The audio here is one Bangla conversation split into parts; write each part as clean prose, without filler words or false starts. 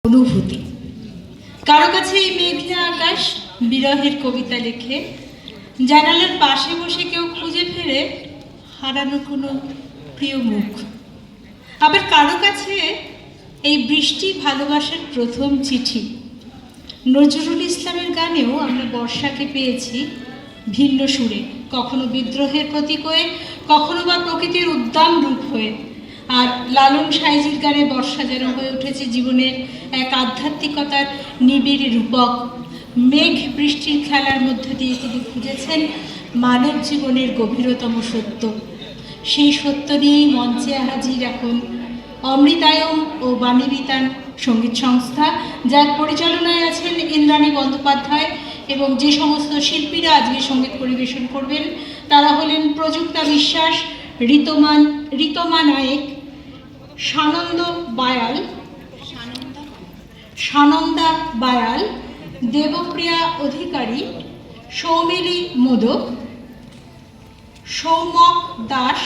অনুভূতি। কারো কাছে এই মেঘলা আকাশ বিরহের কবিতা লেখে, জানালার পাশে বসে কেউ খুঁজে ফেরে হারানো কোনো প্রিয় মুখ। আবার কারো কাছে এই বৃষ্টি ভালোবাসার প্রথম চিঠি। নজরুল ইসলামের গানেও আমরা বর্ষাকে পেয়েছি ভিন্ন সুরে, কখনো বিদ্রোহের প্রতীক হয়ে, কখনো বা প্রকৃতির উদ্দাম রূপ হয়ে। আর লালন সাইজির গানে বর্ষা যেন হয়ে উঠেছে জীবনের এক আধ্যাত্মিকতার নিবিড় রূপক। মেঘ বৃষ্টির খেলার মধ্য দিয়ে তিনি খুঁজেছেন মানব জীবনের গভীরতম সত্য। সেই সত্য নিয়েই মঞ্চে হাজির এখন অমৃতায়ন ও বাণীবিতান সঙ্গীত সংস্থা, যার পরিচালনায় আছেন ইন্দ্রাণী বন্দ্যোপাধ্যায়। এবং যে সমস্ত শিল্পীরা আজকে সঙ্গীত পরিবেশন করবেন তারা হলেন প্রযুক্তা বিশ্বাস, ঋতমা নায়েক, সানন্দা বায়াল, দেবপ্রিয়া অধিকারী, সৌমিলি মোদক, সৌমক দাস,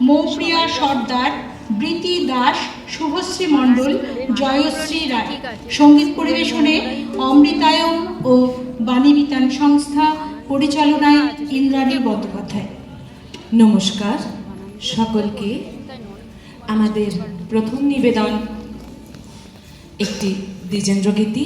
মৌপ্রিয়া সর্দার, বৃতি দাস, শুভশ্রী মণ্ডল, জয়শ্রী রায়। সঙ্গীত পরিবেশনে অমৃতায়ন ও বাণীবিতান সংস্থা, পরিচালনায় ইন্দ্রাণী বন্দ্যোপাধ্যায়। নমস্কার সকলকে। আমাদের প্রথম নিবেদন একটি দ্বিজেন্দ্র গীতি।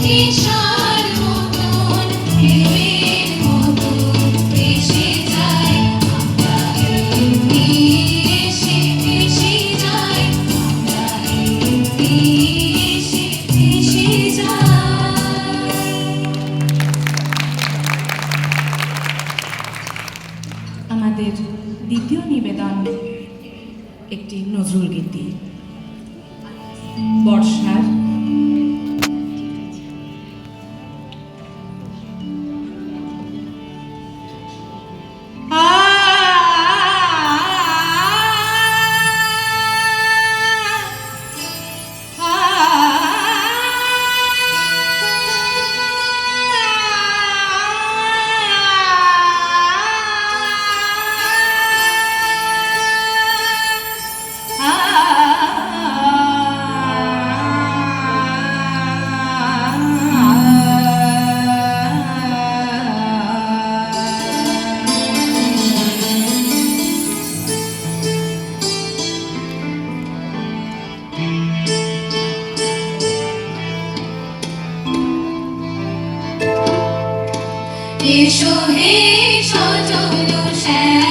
Nisha এসো হে সজল শ্যাম